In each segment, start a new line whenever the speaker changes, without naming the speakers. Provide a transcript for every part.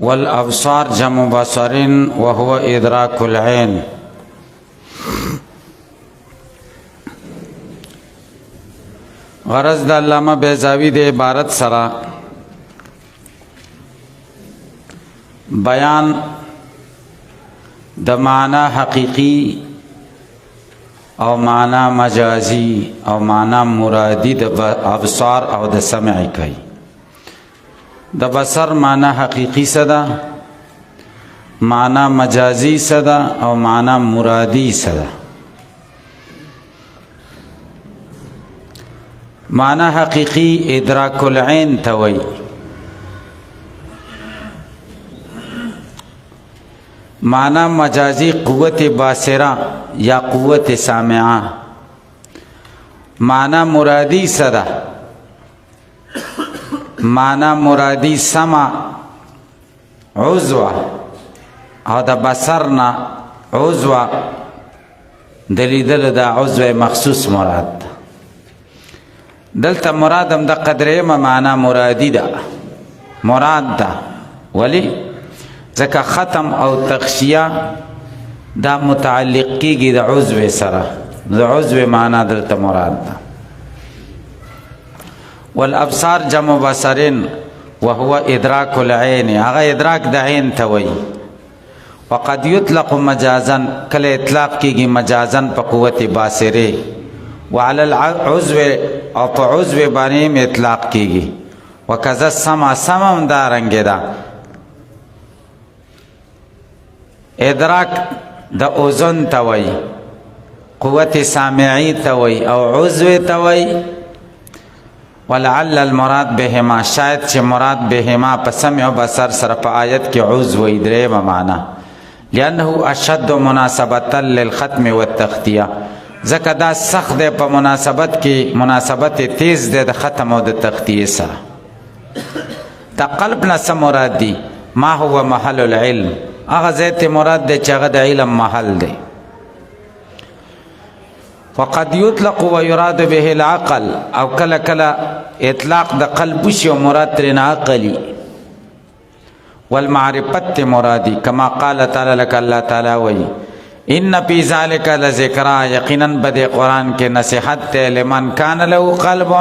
والابصار جمع بصر وهو ادراك العين. غرض د علامه بیضاوی د عبارت سره بیان د معنا حقیقی او معنا مجازی او معنا مرادی د ابصار او د سمع کوي. د بصر معنا حقیقی صدا، معنا مجازی صدا او معنا مرادی صدا. معنا حقیقی ادراک العین توي، معنا مجازی قوت باصرہ یا قوت سامعہ. معنا مرادی صدا، معنا مرادی سمع عضو او د بصرنا عضو دلیدل دا عضو مخصوص مراد. دلته مراد هم د قدره معنا مرادی ده، مراد ده. ولی ځکه ختم او تغشیه دا متعلق کیږي د عضو سره، د عضو معنا دلته مراد ده. والابصار جمع بصرین وهو ادراک العین، هغه ادراک د عین ته وایي. وقد یطلق مجازا، کله اطلاق کیږي مجازا په قوت باصره، وعلى العضو او په عضو باندې اطلاق کیږي. وکذا سمع، سمع هم دارنګه ده. ادراک د اذن ته وایي، قوت سامعی ته وایي او عضو ته وایي. ولعل المراد بهما، شاید چې مراد بهما په سمع او بصر سره په آیت کې عضو درېمه معنا، لانه اشد مناسبه للختم والتختیه، ځکه دا سخت دی په مناسبت کې، مناسبت تیز دی د ختم او د تختیه سره. د قلب نه څه مراد دی؟ ما هو محل العلم، هغه ځای ته مراد دی چې هغه د علم محل دی. وقد يطلق ويراد به العقل، او کله کله اطلاق د قلب وشي او مراد ترې عقلي. والمعرفت مرادي، کما قال تعالی لك، الله تعالی وایي ان فی ذلک لذکرا، یقینا بده قرآن کې نصیحت ته لمن کان له قلب،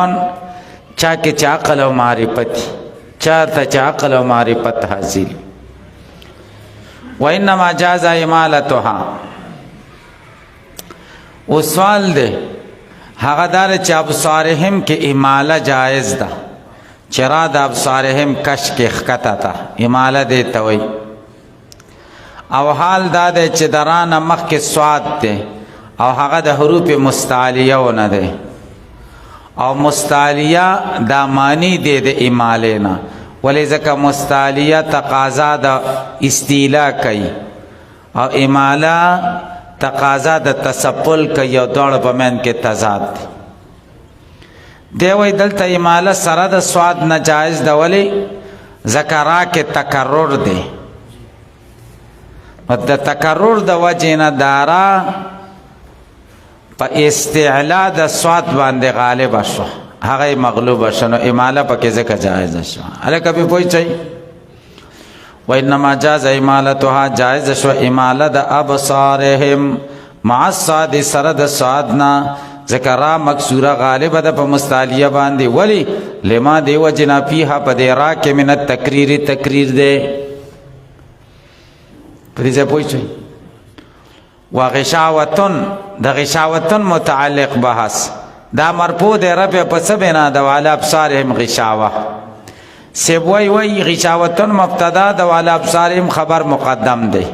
چا کې چې عقل او معرفت، چا ته چې عقل او معرفت حاصل. وانما جاز امالتها، او سوال دی هغه دار چې ابصارهم کې اماله جایز ده، چرا د ابصارهم کش کې خکته تا اماله دی ته وایي. او حال دا دی چې درانه مخکې سواد دی او هغه د حروف مستعلیه ونه دی، او مستعلیه دا معنی دی د اماله نه. ولی ځکه مستعلیه تقاضا د استیلا کوي او اماله تقاضا د تسپل کوي، او دواړو په منځ کې تضاد دی. دی وایي دلته اماله سره د سواد نه جایز ده، ولی ځکه را کې تکرر دی، د تکرر د وجه نه دارا په استعلا د سواد باندې غالب شو، هغه مغلوب شنو، اماله پکې ځکه جایز شو. الکه به پوي چي وانما جاز امالتها، جایز شو اماله د ابصارهم مع الصاد، سره د صادنا ذکر مکسوره غالب ده په مستعلیه باندې. ولی لما دی وجنا فيها په دی را کې من التکریر، تکریر ده پریزه پوي چي. وغشاوتن، د غشاوتن متعلق بحث دا مرفوع دی رفع په څه بنا د والا ابصارهم غشاوه. سیبوی وی غشاوتن مبتدا د والا ابصارهم خبر مقدم دی،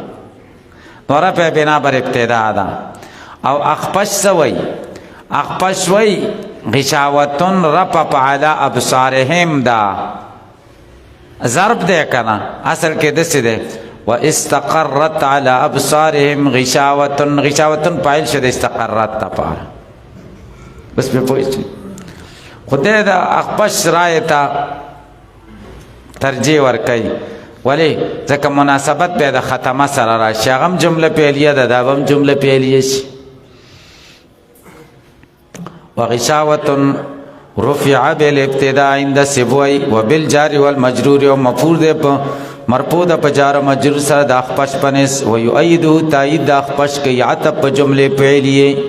نو رفع بنا بر ابتدا ده. او اخپش سوی، اخپش وی غشاوتن رفع په علا ابصارهم دا ضرب دی کنه، اصل کې دسه دی واستقرت على ابصارهم غشاوتن، غشاوتن پایل شد استقرت تا پار. بس په پوښتنه خدای دا اخپش رایتا ترجیح ور کوي، ولی ځکه مناسبت به د ختمه سره راشي، هغه جمله فعلیه ده، دا هم جمله فعلیه شي. وغشاوتن رفع بالابتداء عند سبوي وبالجار والمجرور، او مفعول ده په مرپو د پجار مجرور سره د اخپش پنس و یؤیدو تایید د اخپش کی عطب په جمله فعلیه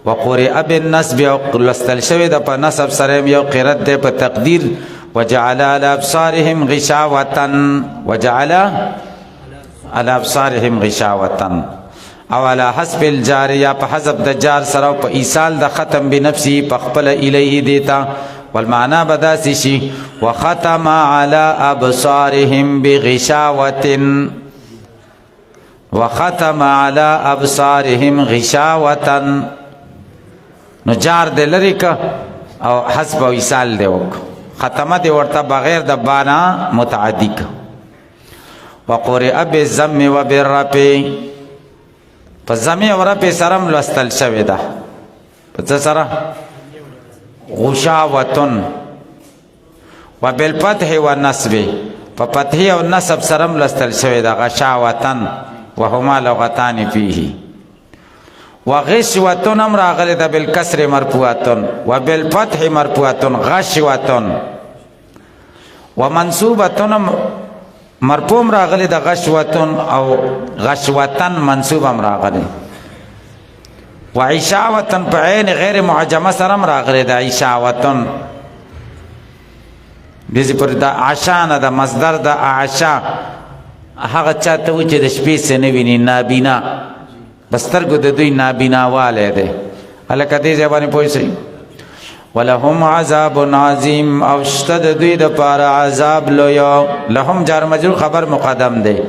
وقرئ بالنسب او لستل شوی د په نسب سره یو قرت ده په تقدیر وجعل على ابصارهم غشاوه وجعل على ابصارهم غشاوه او على حسب الجاريه په حسب د جار سره په ایصال د ختم بنفسه په خپل الیه دیتا والمعنى بداسي شي وختم على ابصارهم بغشاوه وختم على ابصارهم غشاوه نو جار د لری کا او حسب او ایصال دی وک ختمه دی ورته بغیر د بانا متعدی کا وقرئ بالضم وبالرفع فزم او رفع سرم لستل شوی ده په سره غشاوتن وبالفتح والنصب ففتح او نصب سرم لستل شوی ده غشاوتن وهما لغتان فيه وغشوتن امر غلط بالكسر مرفوعتن وبالفتح مرفوعتن غشوتن ومنصوبتن مرفوع راغلی د غشوتن او غشوتن منصوب راغلی وعشاوتن په عین غیر معجمه سره راغلی د عشاوتن دې پر د عشانه د مصدر د عشا هغه چاته و چې د شپې سنه ویني نابینا بسترګو د دوی نابینا والے ده الکه دې ځواني پوښي ولهم عذاب عظیم او اشتد دوی د پاره عذاب لوی لهم جار مجرور خبر مقدم ده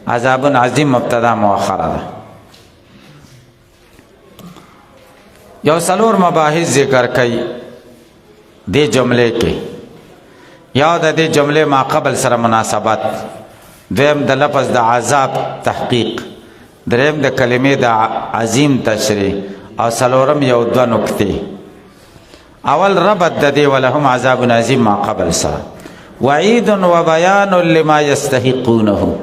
عذاب عظیم مبتدا مؤخره ده یو سلور مباحث ذکر کړي دې جمله کې یاد دې جمله ما قبل سره مناسبت دویم د لفظ د عذاب تحقیق دریم د کلمې د عظیم تشریح او سلورم یو دو نکته اول ربط د دې ولهم عذاب عظیم ما قبل سره وعید و بیان لما یستحقونه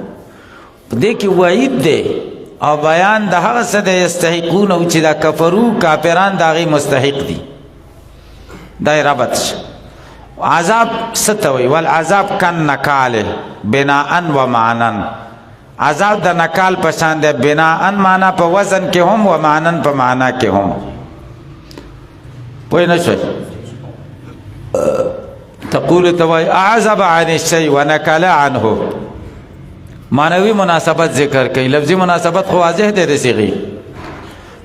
دې کې وعید دی او بیان د هغه څه د یستحقونه چې دا کفرو کافران دغه مستحق دي دا ربط عذاب ستوي والعذاب کن نکاله بناء و معنا عذاب د نکال پشان ده بناء معنا په وزن کې هم و معنا په معنا کې هم پوه نه شئ تقول توای اعذب عن الشيء ونکل عنه معنوي مناسبت ذکر کړي لفظي مناسبت خو واضح ده د صيغه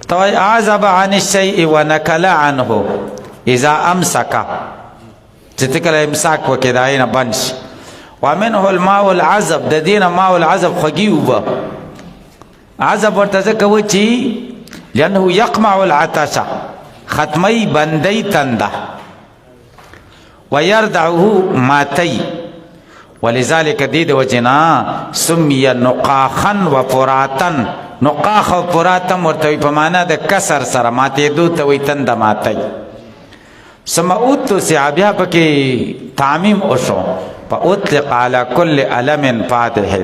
توای اعذب عن الشيء ونکل عنه اذا امسك چې کله امساک وکړي داینه بنش ومنه الماء العذب د دینه ماء العذب خغيوبه عذب ورته کوي چې لانه يقمع العطش ختمی بندی تنده ويردعه ماتي ولذلك دید وجنا سمي نقاخا وفراتا نقاخ و فراتا مرتوی پمانا د کسر سر ماتی دو توی تند ماتی سمعود تو سعبیا پکی تعمیم اشو پا اطلق على كل علم فاتح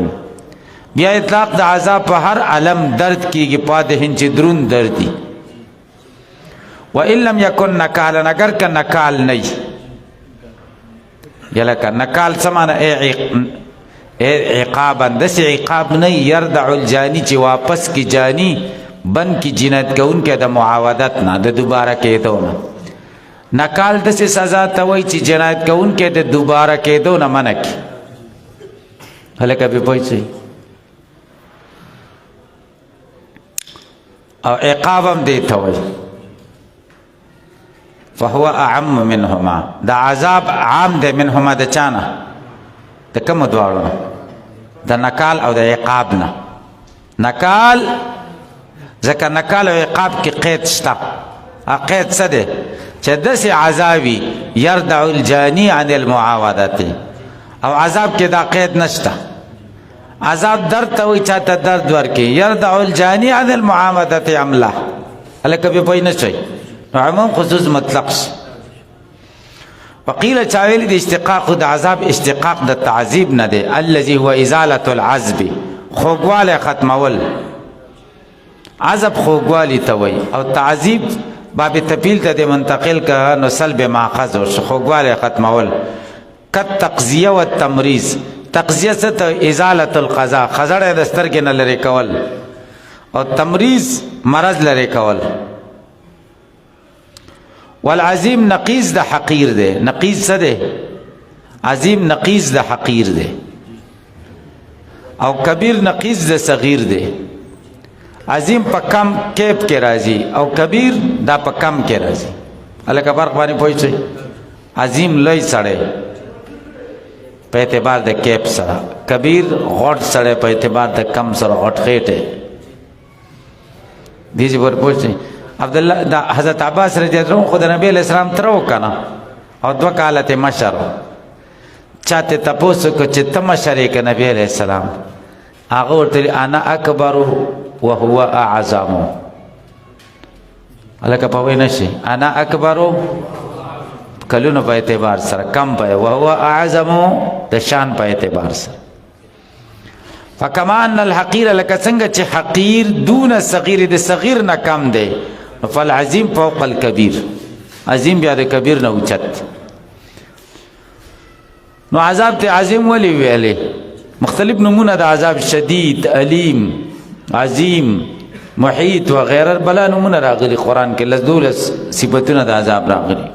بیا اطلاق د عذاب په هر علم درد کیږي پادهن چې درون دردی وإن لم يكن نکالا اگر که نکال نی یلکه نکال سمانا عقابا دس عقاب نی یردع الجانی چی واپس کی جانی بن کی جنت کون که دا معاودت نا دا دوباره که دو نا نکال دس سزا توی چی جنت کون که دا دوباره که دو نا منکی حلکه بی پوچی او عقابم دیتا وی فهو اعم منهما دا عذاب عام ده منهما دا چانا دا کم دوارو دا نکال او دا عقابنا نکال ذکر نکال او عقاب کی قید شتا قید سده چه دس عذابی یردع الجانی عن المعاودت او عذاب کی دا قید نشتا عذاب درد تاوی چاہتا درد ورکی یردع الجانی عن المعاودت عملہ علی کبھی پوئی نشوی عموم خصوص مطلق وقیل چاویل دی اشتقاق دا عذاب اشتقاق دا تعذیب نده الذي هو ازالة العذب خوگوال ختمول عذب خوگوالی توی او تعذیب باب تپیل تا دی منتقل که نسل بماخذ خوگوال ختمول کت تقضیه و تمریض تقضیه ست ازالت القضاء خزړه د سترګې نه لري کول او تمریض مرض لري کول والعظیم نقیض د حقیر دی نقیض څه دی عظیم نقیض د حقیر دی او کبیر نقیض د صغیر دی عظیم په کم کیپ کې راځي او کبیر دا په کم کې راځي الکه فرق باندې پوه شئ عظیم لوی سړی په اعتبار د کیپ سره کبیر غټ سړی په اعتبار د کم سره غټ خېټه دې چې ور پوه شئ عبد الله دا حضرت عباس رضی الله عنه خدای نبی علیہ السلام تر وکنه او 2 کاله ته مشر چاته تاسو کو چې ته مشر کې نبی علیہ السلام هغه ورته انا اکبر وهو اعظم الکه په وینا شي انا اکبر کلونو په اعتبار سره کم په وهو اعظم د شان په اعتبار سره فكما ان الحقير لك څنګه چې حقیر دون صغیر د صغیر نه کم دی فالعظیم فوق الكبير عظیم بیا د کبیر نه اوچت نو عذاب ته عظیم ولی ویلې مختلف نمونه د عذاب شدید علیم عظیم محیط و غیره بلا نمونه راغلي قران کې لذولس صفاتونه د عذاب راغلي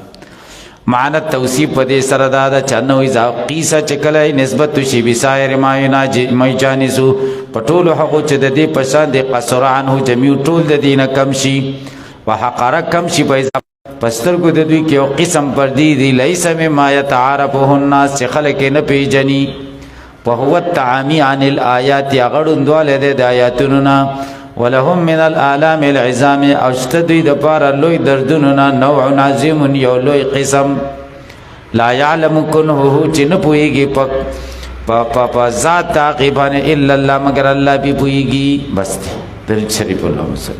معنی توصیف په دې سره دا چې نو اذا قیسه چکلای نسبت شي بسایر ما جانسو پټول حق چې د دې پسند قصر عنه جميع ټول د دینه کم شي وحقر کم شي په پستر کو د دوی کې یو قسم پر دی لیس مما يتعارفه الناس خلق نه پیجنی وهو التعامي عن الآيات غړوندواله د آیاتونو ولهم من الآلام العظام اشتدي د پار لوی دردونو نوع عظیم یو لوی قسم لا يعلم كنه چې نه پويږي په ذات عقبانه الا الله مگر الله به پويږي بس در شریف الله